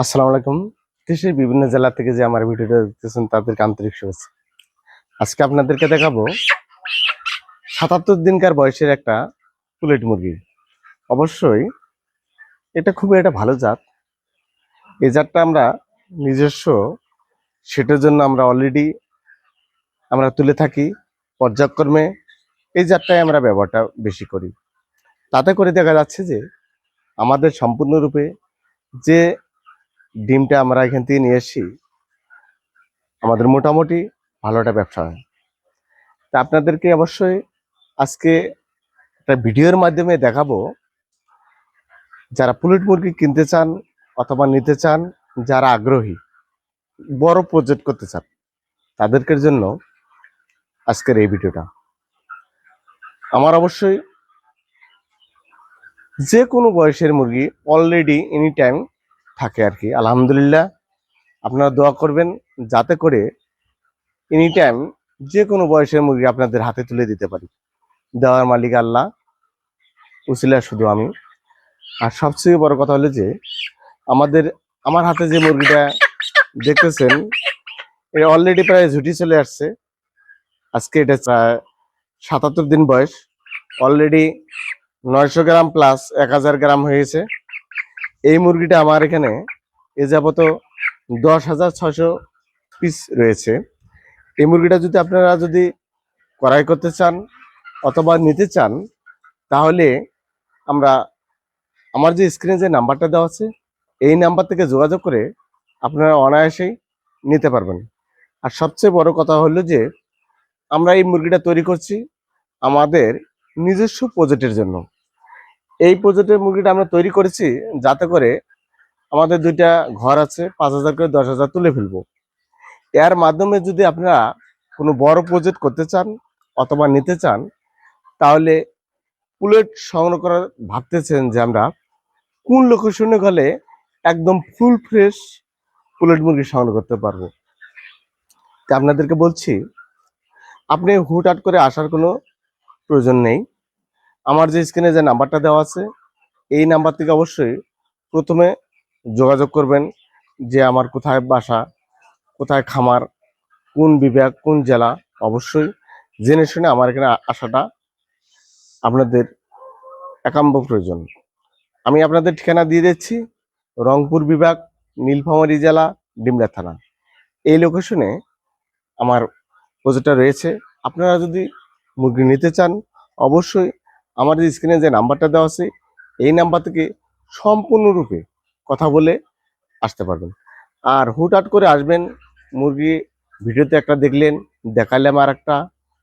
আসসালামু আলাইকুম। দেশের বিভিন্ন জেলা থেকে যে আমার ভিডিওটা দেখতেছেন তাদেরকে আন্তরিক শুভেচ্ছা। আজকে আপনাদেরকে দেখাবো ৭৭ দিনকার বয়সের একটা পুলেট মুরগি। অবশ্যই এটা খুবই একটা ভালো জাত। এই জাতটা আমরা নিজস্ব সেটার জন্য আমরা অলরেডি আমরা তুলে থাকি পর্যায়ক্রমে। এই জাতটাই আমরা ব্যবহারটা বেশি করি। তাতে করে দেখা যাচ্ছে যে আমাদের সম্পূর্ণরূপে যে ডিমটা আমরা এখান থেকে নিয়ে আসি, আমাদের মোটামুটি ভালো একটা ব্যবসা হয়। তা আপনাদেরকে অবশ্যই আজকে একটা ভিডিওর মাধ্যমে দেখাবো, যারা পুলেট মুরগি কিনতে চান অথবা নিতে চান, যারা আগ্রহী বড় প্রজেক্ট করতে চান তাদেরকে জন্য আজকের এই ভিডিওটা। আমার অবশ্যই যে কোনো বয়সের মুরগি অলরেডি এনি টাইম থাকে আর কি। আলহামদুলিল্লাহ, আপনারা দোয়া করবেন যাতে করে এনি টাইম যে কোনো বয়সের মুরগি আপনাদের হাতে তুলে দিতে পারি। দেওয়ার মালিক আল্লাহ, উসিলা শুধু আমি। আর সবচেয়ে বড় কথা হলো যে আমার হাতে যে মুরগিটা দেখতেছেন, এটা অলরেডি প্রায় ঝুটি চলে আসছে। আজকে এটা প্রায় ৭৭ দিন বয়স। অলরেডি ৯০০ গ্রাম প্লাস ১,০০০ গ্রাম হয়েছে। এই মুরগিটা আমার এখানে এ যাবত ১০,৬০০ পিস রয়েছে। এই মুরগিটা যদি আপনারা ক্রয় করতে চান অথবা নিতে চান, তাহলে আমরা আমার যে স্ক্রিনে যে নাম্বারটা দেওয়া আছে এই নাম্বার থেকে যোগাযোগ করে আপনারা অনায়াসেই নিতে পারবেন। আর সবচেয়ে বড় কথা হলো যে আমরা এই মুরগিটা তৈরি করছি আমাদের নিজস্ব প্রজেক্টের জন্য। এই প্রজেক্টের মুরগিটা আমরা তৈরি করেছি যাতে করে আমাদের দুইটা ঘর আছে, ৫,০০০ করে ১০,০০০ তুলে ফেলবো। এর মাধ্যমে যদি আপনারা কোনো বড় প্রজেক্ট করতে চান অথবা নিতে চান, তাহলে পুলেট সংগ্রহ করার ভাবতেছেন যে আমরা কোন লোকেশনে গেলে একদম ফুল ফ্রেশ পুলেট মুরগি সংগ্রহ করতে পারবো। তা আপনাদেরকে বলছি, আপনি হুটহাট করে আসার কোনো প্রয়োজন নেই। আমার যে স্ক্রিনে যে নাম্বারটা দেওয়া আছে এই নাম্বার থেকে অবশ্যই প্রথমে যোগাযোগ করবেন যে আমার কোথায় বাসা, কোথায় খামার, কোন বিভাগ, কোন জেলা। অবশ্যই জেনে শুনে আমার এখানে আসাটা আপনাদের একান্ত প্রয়োজন। আমি আপনাদের ঠিকানা দিয়ে দিচ্ছি, রংপুর বিভাগ, নীলফামারী জেলা, ডিমলা থানা। এই লোকেশনে আমার প্রজেক্টটা রয়েছে। আপনারা যদি মুরগি নিতে চান অবশ্যই আমার যে স্ক্রিনে যে নাম্বারটা দেওয়া আছে এই নাম্বার থেকে সম্পূর্ণরূপে কথা বলে আসতে পারবেন। আর হুটহাট করে আসবেন, মুরগি ভিডিওতে একটা দেখলেন, দেখালাম আর একটা,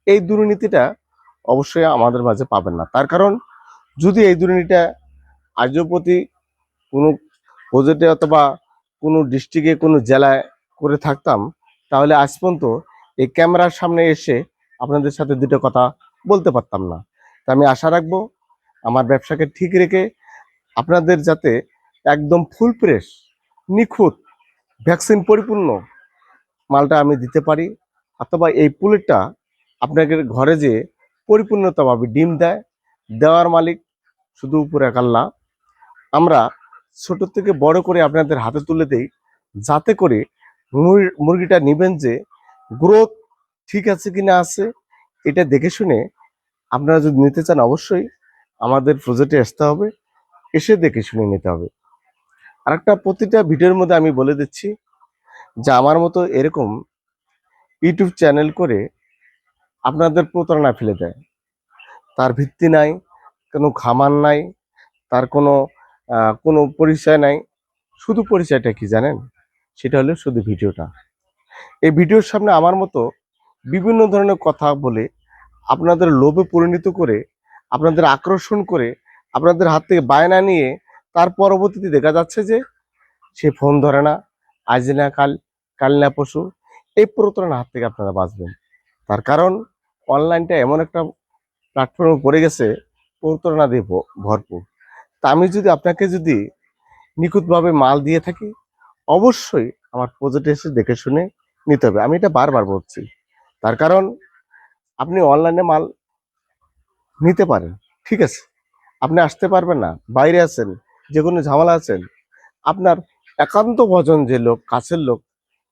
এই দুর্নীতিটা অবশ্যই আমাদের মাঝে পাবেন না। তার কারণ, যদি এই দুর্নীতিটা আজও প্রতি কোনো প্রজেক্টে অথবা কোনো ডিস্ট্রিক্টে কোনো জেলায় করে থাকতাম, তাহলে আজ পর্যন্ত এই ক্যামেরার সামনে এসে আপনাদের সাথে দুটো কথা বলতে পারতাম না। তা আমি আশা রাখবো আমার ব্যবসাকে ঠিক রেখে আপনাদের যাতে একদম ফুল ফ্রেশ, নিখুঁত, ভ্যাকসিন পরিপূর্ণ মালটা আমি দিতে পারি, অথবা এই পুলেটটা আপনাদের ঘরে যে পরিপূর্ণতাভাবে ডিম দেয়। দেওয়ার মালিক শুধু উপরে এক আল্লাহ। আমরা ছোট থেকে বড় করে আপনাদের হাতে তুলে দেই যাতে করে মুরগিটা নিবেন যে গ্রোথ ঠিক আছে কিনা আছে, এটা দেখে শুনে আপনারা যদি নিতে চান অবশ্যই আমাদের প্রজেক্টে আসতে হবে, এসে দেখে শুনে নিতে হবে। আরেকটা, প্রতিটা ভিডিওর মধ্যে আমি বলে দিচ্ছি যে আমার মতো এরকম ইউটিউব চ্যানেল করে আপনাদের প্রতারণা ফেলে দেয়। তার ভিত্তি নাই, কোনো খামার নাই, তার কোনো পরিচয় নাই। শুধু পরিচয়টা কি জানেন? সেটা হলো শুধু ভিডিওটা। এই ভিডিওর সামনে আমার মতো বিভিন্ন ধরনের কথা বলে আপনাদের লোভে পরিণত করে, আপনাদের আকর্ষণ করে, আপনাদের হাত থেকে বায়না নিয়ে তার পরবর্তীতে দেখা যাচ্ছে যে সে ফোন ধরে না, আজ না কাল, কাল না পরশু। এই প্রতারণার হাত থেকে আপনারা বাঁচবেন। তার কারণ, অনলাইনটা এমন একটা প্ল্যাটফর্মে পড়ে গেছে প্রতারণা দিয়ে ভরপুর। তা আমি আপনাকে নিখুঁতভাবে মাল দিয়ে থাকি, অবশ্যই আমার প্রজেক্টে এসে দেখে শুনে নিতে হবে। আমি এটা বারবার বলছি। তার কারণ, আপনি অনলাইনে মাল নিতে পারেন, ঠিক আছে, আপনি আসতে পারবেন না, বাইরে আছেন, যে কোনো ঝামেলা আছেন, আপনার একান্ত ভজন যে লোক, কাছের লোক,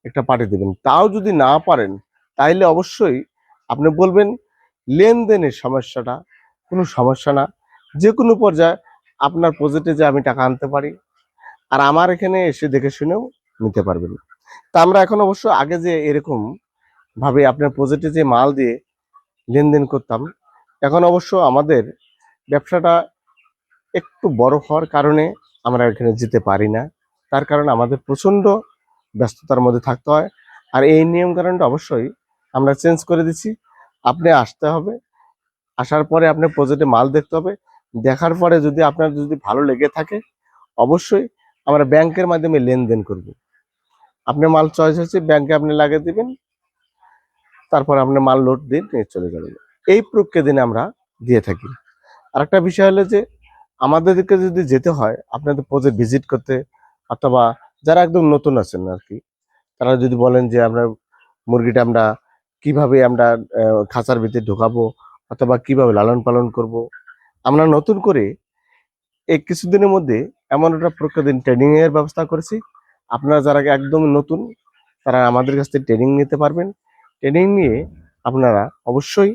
একটা পাঠিয়ে দেবেন। তাও যদি না পারেন তাইলে অবশ্যই আপনি বলবেন লেনদেনের সমস্যাটা কোনো সমস্যা না, যে কোনো পর্যায়ে আপনার প্রজেক্টে যে আমি টাকা আনতে পারি, আর আমার এখানে এসে দেখে শুনেও নিতে পারবেন। তা আমরা এখন অবশ্য আগে যে এরকম ভাবে আপনার প্রজেক্টে যে মাল দিয়ে লেনদেন করতাম, এখন অবশ্য আমাদের ব্যবসাটা একটু বড় হওয়ার কারণে আমরা এখানে যেতে পারি না। তার কারণে আমাদের প্রচন্ড ব্যস্ততার মধ্যে থাকতে হয়। আর এই নিয়ম কানুনটা অবশ্যই আমরা চেঞ্জ করে দিচ্ছি। আপনি আসতে হবে, আসার পরে আপনার প্রজেক্টে মাল দেখতে হবে, দেখার পরে যদি আপনার যদি ভালো লেগে থাকে অবশ্যই আমরা ব্যাংকের মাধ্যমে লেনদেন করব। আপনার মাল চয়েস হচ্ছে ব্যাংকে আপনি লাগিয়ে দিবেন, তারপর আপনি মাল লোড দিয়ে নিয়ে চলে যাবেন। এই প্রক্রিয়া দিনে আমরা দিয়ে থাকি। আরেকটা বিষয় হলো যে আমাদেরকে যদি যেতে হয় আপনাদের প্রজেক্ট ভিজিট করতে, অথবা যারা একদম নতুন আছেন আর কি, তারা যদি বলেন যে আমরা মুরগিটা আমরা কিভাবে আমরা খাঁচার ভিতরে ঢোকাবো, অথবা কিভাবে লালন পালন করব, আমরা নতুন করে এই কিছুদিনের মধ্যে এমন একটা প্রক্রিয়া ট্রেনিং এর ব্যবস্থা করেছি। আপনারা যারা একদম নতুন তারা আমাদের কাছ থেকে ট্রেনিং নিতে পারবেন। ট্রেনিং নিয়ে আপনারা অবশ্যই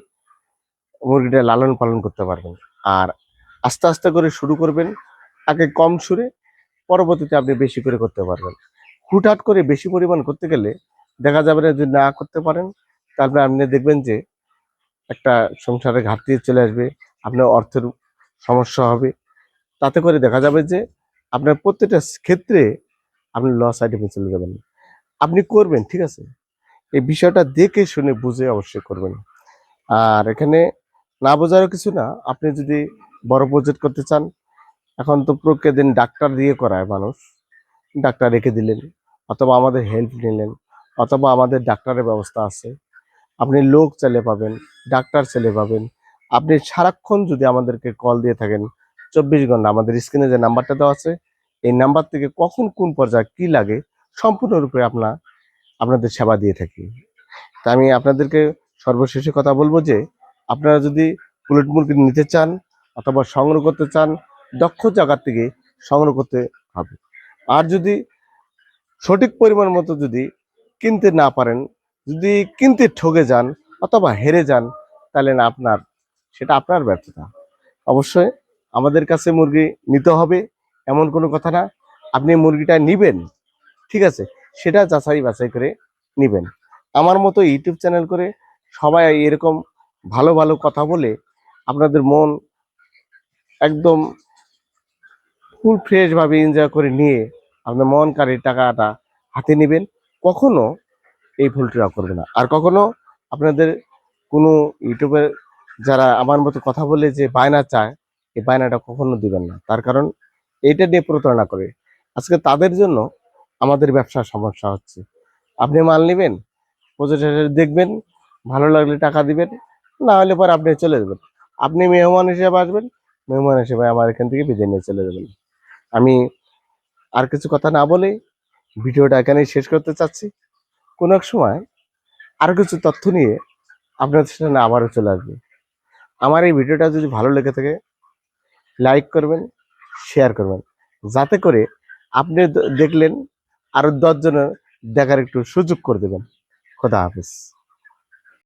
মুরগিটা লালন পালন করতে পারবেন। আর আস্তে আস্তে করে শুরু করবেন, আগে কম সুরে, পরবর্তীতে আপনি বেশি করে করতে পারবেন। হুটহাট করে বেশি পরিমাণ করতে গেলে দেখা যাবে না, যদি না করতে পারেন তারপরে আপনি দেখবেন যে একটা সংসারে ঘাটতি চলে আসবে, আপনার অর্থের সমস্যা হবে। তাতে করে দেখা যাবে যে আপনার প্রত্যেকটা ক্ষেত্রে আপনি লস আইটেমে চলে যাবেন। আপনি করবেন, ঠিক আছে, এই বিষয়টা দেখে শুনে বুঝে অবশ্যই করবেন। আর এখানে না বোঝারও কিছু না। আপনি যদি বড় প্রজেক্ট করতে চান, এখন তো প্রক্রিয়া দিন ডাক্তার দিয়ে করায় মানুষ, ডাক্তার রেখে দিলেন, অথবা আমাদের হেল্প নিলেন, অথবা আমাদের ডাক্তারের ব্যবস্থা আছে। আপনি লোক চাইলে পাবেন, ডাক্তার চাইলে পাবেন। আপনি সারাক্ষণ যদি আমাদেরকে কল দিয়ে থাকেন 24 ঘন্টা, আমাদের স্ক্রিনে যে নাম্বারটা দেওয়া আছে এই নাম্বার থেকে কখন কোন পর্যায়ে কি লাগে সম্পূর্ণরূপে আপনাদের সেবা দিয়ে থাকি। তা আমি আপনাদেরকে সর্বশেষে কথা বলবো যে আপনারা যদি পুলেট মুরগি নিতে চান অথবা সংগ্রহ করতে চান, দক্ষ জায়গার থেকে সংগ্রহ করতে হবে। আর যদি সঠিক পরিমাণ মতো যদি কিনতে না পারেন, যদি কিনতে ঠকে যান অথবা হেরে যান, তাহলে না সেটা আপনার ব্যর্থতা। অবশ্যই আমাদের কাছে মুরগি নিতে হবে এমন কোনো কথা না। আপনি মুরগিটা নিবেন, ঠিক আছে, সেটা যাচাই বাছাই করে নিবেন। আমার মতো ইউটিউব চ্যানেল করে সবাই এরকম ভালো ভালো কথা বলে আপনাদের মন একদম ফুল ফ্রেশ ভাবে এনজয় করে নিয়ে আপনার মন কারে টাকাটা হাতে নেবেন। কখনো এই ভুলটা করবে না। আর কখনো আপনাদের কোনো ইউটিউবের যারা আমার মতো কথা বলে যে বায়না চায়, এই বায়নাটা কখনো দিবেন না। তার কারণ এইটা নিয়ে প্রতারণা করে। আজকে তাদের জন্য আমাদের ব্যবসার সমস্যা হচ্ছে। আপনি মাল নেবেন, প্রজেক্ট দেখবেন, ভালো লাগলে টাকা দিবেন, না হলে পরে আপনি চলে যাবেন। আপনি মেহমান হিসেবে আসবেন, মেহমান হিসেবে আমার এখান থেকে বিদায় নিয়ে চলে যাবেন। আমি আর কিছু কথা না বলে ভিডিওটা এখানেই শেষ করতে চাচ্ছি। কোনো এক সময় আরো কিছু তথ্য নিয়ে আপনাদের সামনে আবারও চলে আসবে। আমার এই ভিডিওটা যদি ভালো লেগে থাকে লাইক করবেন, শেয়ার করবেন, যাতে করে আপনি দেখলেন আরো 10 জনের দেখার একটু সুযোগ করে দেবেন। খোদা হাফেজ।